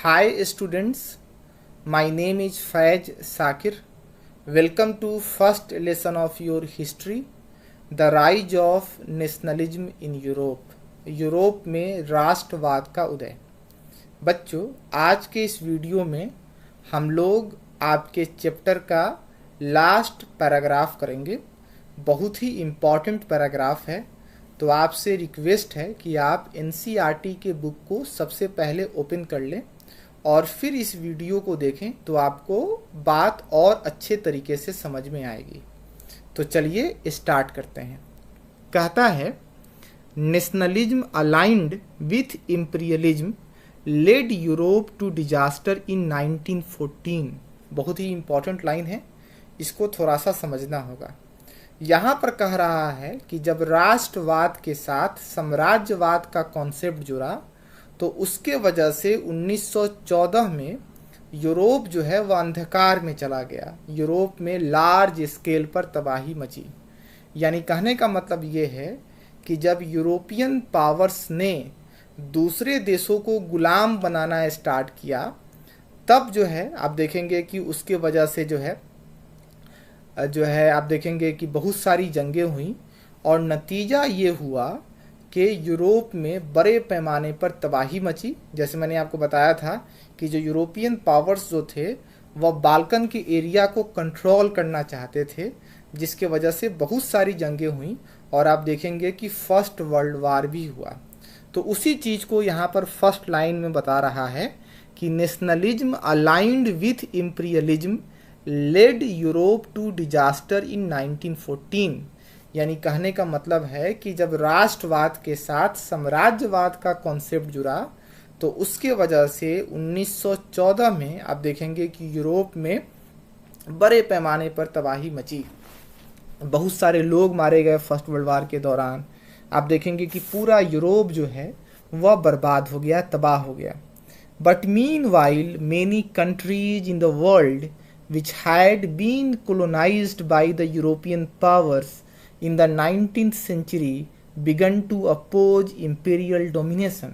Hi students, my name is Faiz Sakir. Welcome to first lesson of your history, the rise of nationalism in Europe. Europe में राष्ट्रवाद का उदय। बच्चों, आज के इस वीडियो में हम लोग आपके चैप्टर का लास्ट पैराग्राफ करेंगे। बहुत ही इम्पॉर्टेंट पैराग्राफ है, तो आपसे रिक्वेस्ट है कि आप एनसीईआरटी के बुक को सबसे पहले ओपन कर लें और फिर इस वीडियो को देखें तो आपको बात और अच्छे तरीके से समझ में आएगी। तो चलिए स्टार्ट करते हैं। कहता है, nationalism aligned with imperialism led Europe to disaster in 1914। बहुत ही इम्पोर्टेंट लाइन है, इसको थोड़ा सा समझना होगा। यहाँ पर कह रहा है कि जब राष्ट्रवाद के साथ साम्राज्यवाद का कॉन्सेप्ट जुड़ा तो उसके वजह से 1914 में यूरोप जो है वह अंधकार में चला गया। यूरोप में लार्ज स्केल पर तबाही मची। यानी कहने का मतलब ये है कि जब यूरोपियन पावर्स ने दूसरे देशों को गुलाम बनाना स्टार्ट किया, तब जो है आप देखेंगे कि उसके वजह से जो है आप देखेंगे कि बहुत सारी जंगें हुई और नतीजा ये हुआ कि यूरोप में बड़े पैमाने पर तबाही मची। जैसे मैंने आपको बताया था कि जो यूरोपियन पावर्स जो थे वह बाल्कन के एरिया को कंट्रोल करना चाहते थे, जिसके वजह से बहुत सारी जंगें हुई और आप देखेंगे कि फर्स्ट वर्ल्ड वार भी हुआ। तो उसी चीज़ को यहाँ पर फर्स्ट लाइन में बता रहा है कि nationalism aligned with imperialism led Europe to disaster in 1914। यानी कहने का मतलब है कि जब राष्ट्रवाद के साथ साम्राज्यवाद का कॉन्सेप्ट जुड़ा तो उसके वजह से 1914 में आप देखेंगे कि यूरोप में बड़े पैमाने पर तबाही मची। बहुत सारे लोग मारे गए फर्स्ट वर्ल्ड वार के दौरान। आप देखेंगे कि पूरा यूरोप जो है वह बर्बाद हो गया, तबाह हो गया। But meanwhile many countries in the world which had been colonized by the European powers in the 19th century began to oppose imperial domination।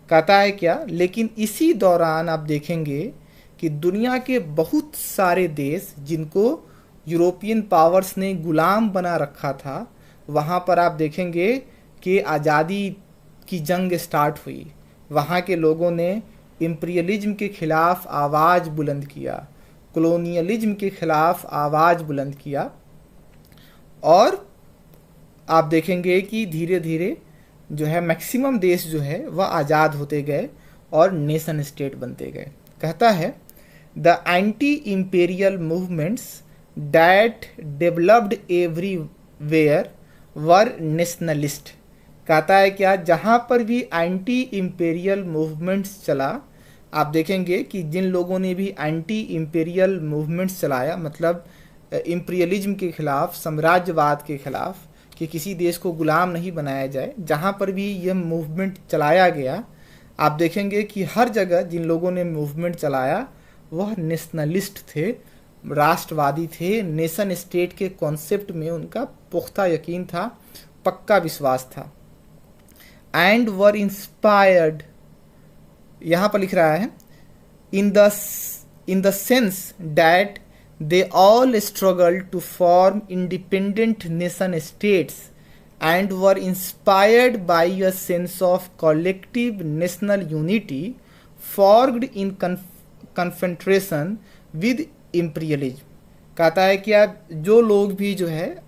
कहता है क्या, लेकिन इसी दौरान आप देखेंगे कि दुनिया के बहुत सारे देश जिनको यूरोपियन पावर्स ने गुलाम बना रखा था, वहाँ पर आप देखेंगे कि आज़ादी की जंग स्टार्ट हुई। वहाँ के लोगों ने इम्पीरियलिज्म के खिलाफ आवाज़ बुलंद किया, कॉलोनियलिज्म के खिलाफ आवाज़ बुलंद किया और आप देखेंगे कि धीरे धीरे जो है मैक्सिमम देश जो है वह आज़ाद होते गए और नेशन स्टेट बनते गए। कहता है, the anti imperial movements that developed everywhere were nationalist. कहता है क्या, जहाँ पर भी एंटी इम्पेरियल मूवमेंट्स चला, आप देखेंगे कि जिन लोगों ने भी एंटी इम्पेरियल मूवमेंट्स चलाया, मतलब इम्पीरियलिज्म के खिलाफ, साम्राज्यवाद के खिलाफ, कि किसी देश को गुलाम नहीं बनाया जाए, जहाँ पर भी यह मूवमेंट चलाया गया, आप देखेंगे कि हर जगह जिन लोगों ने मूवमेंट चलाया वह नेशनलिस्ट थे, राष्ट्रवादी थे। नेशन स्टेट के कॉन्सेप्ट में उनका पुख्ता यकीन था, पक्का विश्वास था। एंड वर इंस्पायर्ड, यहाँ पर लिख रहा है, in the sense that they all struggle to form independent nation states and were inspired by a sense of collective national unity formed in confederation with imperialism. कहता है कि आप जो लोग भी जो है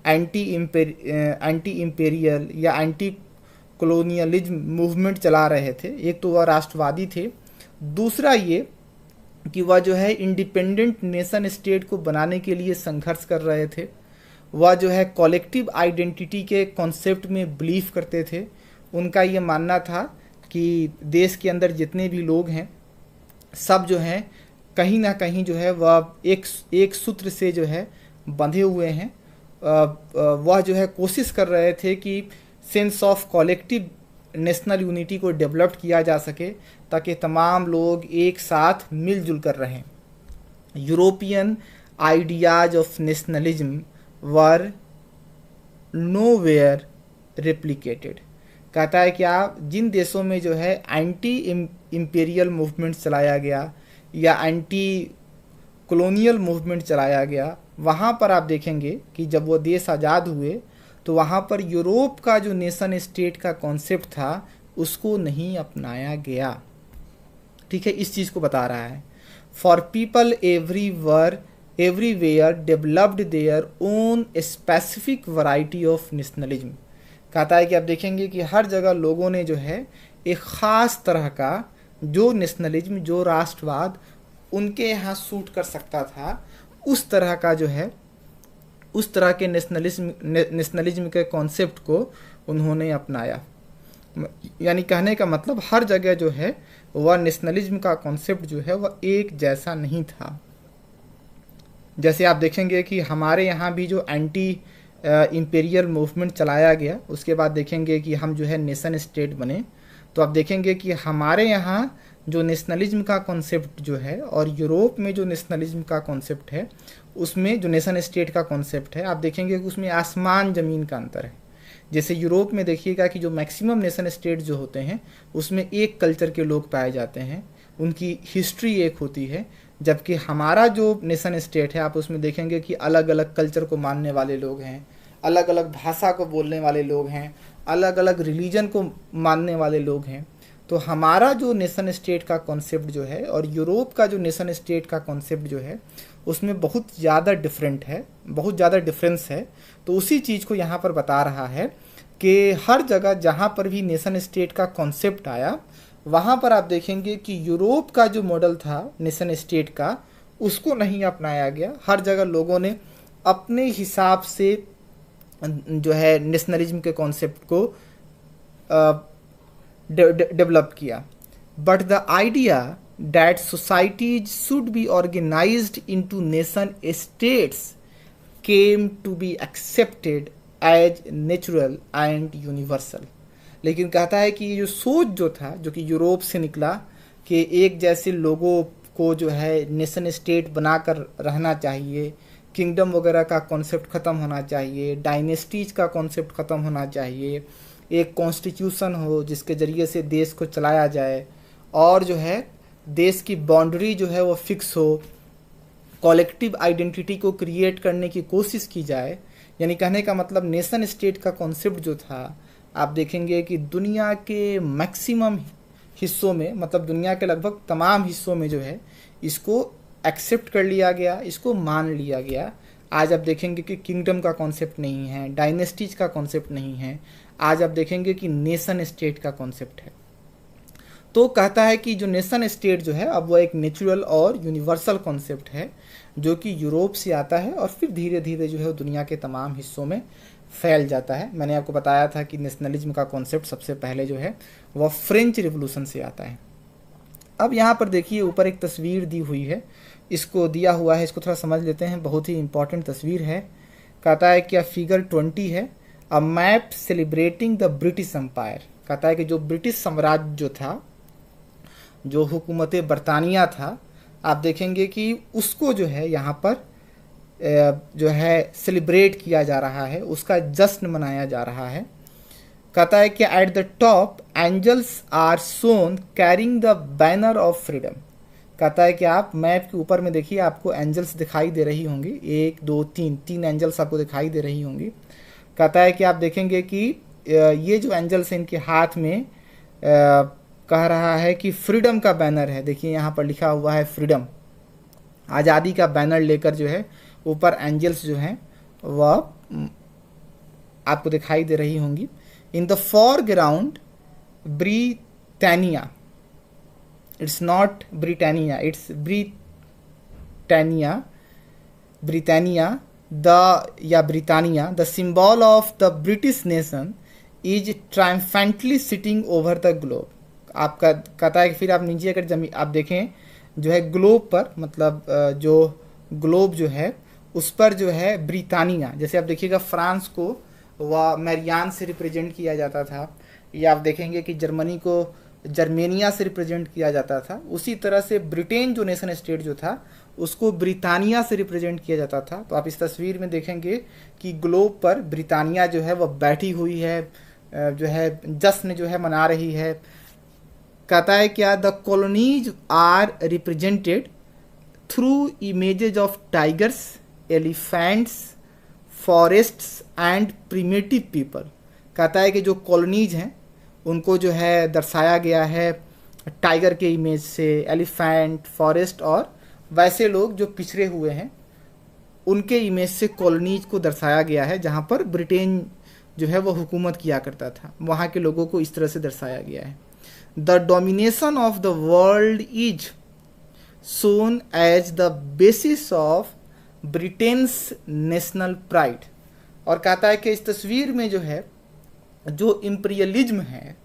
एंटी इम्पेरियल या एंटी कॉलोनियलिज्म मूवमेंट चला रहे थे, एक तो वह राष्ट्रवादी थे, दूसरा ये कि वह जो है इंडिपेंडेंट नेशन स्टेट को बनाने के लिए संघर्ष कर रहे थे। वह जो है कलेक्टिव आइडेंटिटी के कॉन्सेप्ट में बिलीव करते थे। उनका ये मानना था कि देश के अंदर जितने भी लोग हैं सब जो हैं कहीं ना कहीं जो है वह एक सूत्र से जो है बंधे हुए हैं। वह जो है कोशिश कर रहे थे कि sense of collective national unity को डेवलप किया जा सके ताकि तमाम लोग एक साथ मिलजुल कर रहें। European ideas of nationalism were nowhere replicated. कहता है कि आप जिन देशों में जो है एंटी इम्पेरियल मूवमेंट चलाया गया या एंटी कॉलोनियल मूवमेंट चलाया गया, वहाँ पर आप देखेंगे कि जब वो देश आज़ाद हुए तो वहाँ पर यूरोप का जो नेशन स्टेट का कॉन्सेप्ट था उसको नहीं अपनाया गया। ठीक है, इस चीज़ को बता रहा है। For people everywhere developed their own specific variety of nationalism. कहता है कि आप देखेंगे कि हर जगह लोगों ने जो है एक ख़ास तरह का जो नेशनलिज्म, जो राष्ट्रवाद उनके यहाँ सूट कर सकता था, उस तरह का जो है, उस तरह के नेशनलिज्म के कॉन्सेप्ट को उन्होंने अपनाया। यानी कहने का मतलब हर जगह जो है वह नेशनलिज्म का कॉन्सेप्ट जो है वह एक जैसा नहीं था। जैसे आप देखेंगे कि हमारे यहाँ भी जो एंटी इम्पेरियल मूवमेंट चलाया गया, उसके बाद देखेंगे कि हम जो है नेशन स्टेट बने, तो आप देखेंगे कि हमारे यहाँ जो नेशनलिज्म का कॉन्सेप्ट जो है और यूरोप में जो नेशनलिज्म का कॉन्सेप्ट है, उसमें जो नेशन स्टेट का कॉन्सेप्ट है, आप देखेंगे कि उसमें आसमान ज़मीन का अंतर है। जैसे यूरोप में देखिएगा कि जो मैक्सिमम नेशन स्टेट जो होते हैं उसमें एक कल्चर के लोग पाए जाते हैं, उनकी हिस्ट्री एक होती है, जबकि हमारा जो नेशन स्टेट है आप उसमें देखेंगे कि अलग अलग कल्चर को मानने वाले लोग हैं, अलग अलग भाषा को बोलने वाले लोग हैं, अलग अलग रिलीजन को मानने वाले लोग हैं। तो हमारा जो नेशन स्टेट का कॉन्सेप्ट जो है और यूरोप का जो नेशन स्टेट का कॉन्सेप्ट जो है उसमें बहुत ज़्यादा डिफरेंट है, बहुत ज़्यादा डिफरेंस है। तो उसी चीज़ को यहाँ पर बता रहा है कि हर जगह जहाँ पर भी नेशन स्टेट का कॉन्सेप्ट आया, वहाँ पर आप देखेंगे कि यूरोप का जो मॉडल था नेशन स्टेट का, उसको नहीं अपनाया गया। हर जगह लोगों ने अपने हिसाब से जो है नेशनलिज्म के कॉन्सेप्ट को डेवलप किया। But the idea that societies should be organised into nation states came to be accepted as natural and universal. लेकिन कहता है कि ये जो सोच जो था, जो कि यूरोप से निकला कि एक जैसे लोगों को जो है नेशन स्टेट बनाकर रहना चाहिए, किंगडम वगैरह का कॉन्सेप्ट ख़त्म होना चाहिए, डायनेस्टीज का कॉन्सेप्ट ख़त्म होना चाहिए, एक कॉन्स्टिट्यूशन हो जिसके ज़रिए से देश को चलाया जाए और जो है देश की बाउंड्री जो है वो फिक्स हो, कलेक्टिव आइडेंटिटी को क्रिएट करने की कोशिश की जाए। यानी कहने का मतलब नेशन स्टेट का कॉन्सेप्ट जो था, आप देखेंगे कि दुनिया के मैक्सिमम हिस्सों में, मतलब दुनिया के लगभग तमाम हिस्सों में जो है इसको एक्सेप्ट कर लिया गया, इसको मान लिया गया। आज आप देखेंगे कि किंगडम का कॉन्सेप्ट नहीं है, डायनेस्टीज का कॉन्सेप्ट नहीं है, आज आप देखेंगे कि नेशन स्टेट का कॉन्सेप्ट है। तो कहता है कि जो नेशन स्टेट जो है अब वो एक नेचुरल और यूनिवर्सल कॉन्सेप्ट है जो कि यूरोप से आता है और फिर धीरे धीरे जो है वो दुनिया के तमाम हिस्सों में फैल जाता है। मैंने आपको बताया था कि नेशनलिज्म का कॉन्सेप्ट सबसे पहले जो है वह फ्रेंच रिवॉल्यूशन से आता है। अब यहाँ पर देखिए ऊपर एक तस्वीर दी हुई है, इसको दिया हुआ है, इसको थोड़ा समझ लेते हैं, बहुत ही इंपॉर्टेंट तस्वीर है। कहता है कि फिगर 20 है, a map celebrating the British Empire. कहता है कि जो ब्रिटिश साम्राज्य जो था, जो हुकूमत बरतानिया था, आप देखेंगे कि उसको जो है यहाँ पर जो है सेलिब्रेट किया जा रहा है, उसका जश्न मनाया जा रहा है। कहता है कि at the top angels are shown carrying the banner of freedom. कहता है कि आप मैप के ऊपर में देखिए, आपको एंजल्स दिखाई दे रही होंगी, 1 2 3 एंजल्स आपको दिखाई दे रही होंगी। कहता है कि आप देखेंगे कि ये जो एंजल्स हैं इनके हाथ में कह रहा है कि फ्रीडम का बैनर है। देखिए यहाँ पर लिखा हुआ है फ्रीडम, आज़ादी का बैनर लेकर जो है ऊपर एंजल्स जो हैं वह आपको दिखाई दे रही होंगी। In the foreground Britannia, it's not Britannia, it's Britannia Britannia the symbol of the British nation is triumphantly sitting over the globe. आपका कहता है कि फिर आप नीचे अगर जमीन आप देखें जो है ग्लोब पर, मतलब जो ग्लोब जो है उस पर जो है ब्रिटानिया, जैसे आप देखिएगा फ्रांस को वह मैरियान से रिप्रेजेंट किया जाता था, या आप देखेंगे कि जर्मनी को जर्मेनिया से रिप्रेजेंट किया जाता था, उसी तरह से ब्रिटेन जो नेशन स्टेट जो था उसको ब्रिटानिया से रिप्रेजेंट किया जाता था। तो आप इस तस्वीर में देखेंगे कि ग्लोब पर ब्रिटानिया जो है वह बैठी हुई है, जो है जश्न जो है मना रही है। कहता है क्या, the colonies are represented through images of tigers, elephants, forests and primitive people. कहता है कि जो कॉलोनीज हैं उनको जो है दर्शाया गया है टाइगर के इमेज से, एलिफेंट, फॉरेस्ट और वैसे लोग जो पिछड़े हुए हैं उनके इमेज से कॉलोनीज को दर्शाया गया है, जहाँ पर ब्रिटेन जो है वो हुकूमत किया करता था। वहाँ के लोगों को इस तरह से दर्शाया गया है। The domination of the world is shown as the basis of Britain's national pride. और कहता है कि इस तस्वीर में जो है जो इम्पीरियलिज्म है,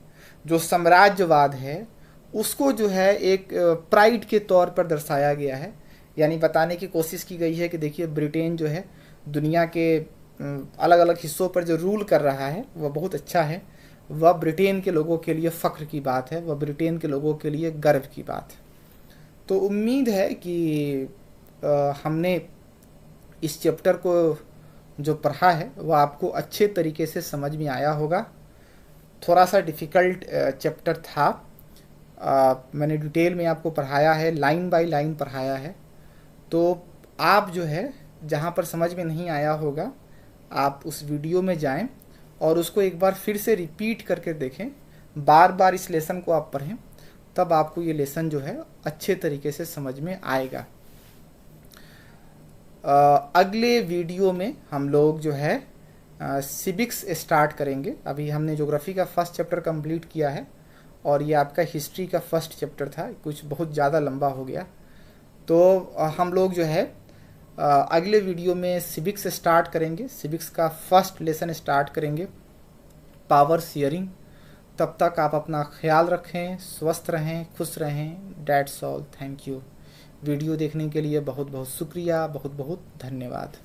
जो साम्राज्यवाद है, उसको जो है एक प्राइड के तौर पर दर्शाया गया है। यानी बताने की कोशिश की गई है कि देखिए ब्रिटेन जो है दुनिया के अलग अलग हिस्सों पर जो रूल कर रहा है वह बहुत अच्छा है, वह ब्रिटेन के लोगों के लिए फ़ख्र की बात है, वह ब्रिटेन के लोगों के लिए गर्व की बात है। तो उम्मीद है कि हमने इस चैप्टर को जो पढ़ा है वह आपको अच्छे तरीके से समझ में आया होगा। थोड़ा सा डिफ़िकल्ट चैप्टर था, मैंने डिटेल में आपको पढ़ाया है, लाइन बाय लाइन पढ़ाया है। तो आप जो है जहाँ पर समझ में नहीं आया होगा आप उस वीडियो में जाएं और उसको एक बार फिर से रिपीट करके देखें, बार बार इस लेसन को आप पढ़ें, तब आपको ये लेसन जो है अच्छे तरीके से समझ में आएगा। अगले वीडियो में हम लोग जो है सिविक्स स्टार्ट करेंगे। अभी हमने ज्योग्राफी का फर्स्ट चैप्टर कंप्लीट किया है और ये आपका हिस्ट्री का फर्स्ट चैप्टर था, कुछ बहुत ज़्यादा लंबा हो गया। तो हम लोग जो है अगले वीडियो में सिविक्स स्टार्ट करेंगे, सिविक्स का फर्स्ट लेसन स्टार्ट करेंगे, पावर शेयरिंग। तब तक आप अपना ख्याल रखें, स्वस्थ रहें, खुश रहें। That's all, thank you. Video देखने के लिए बहुत बहुत शुक्रिया, बहुत बहुत धन्यवाद।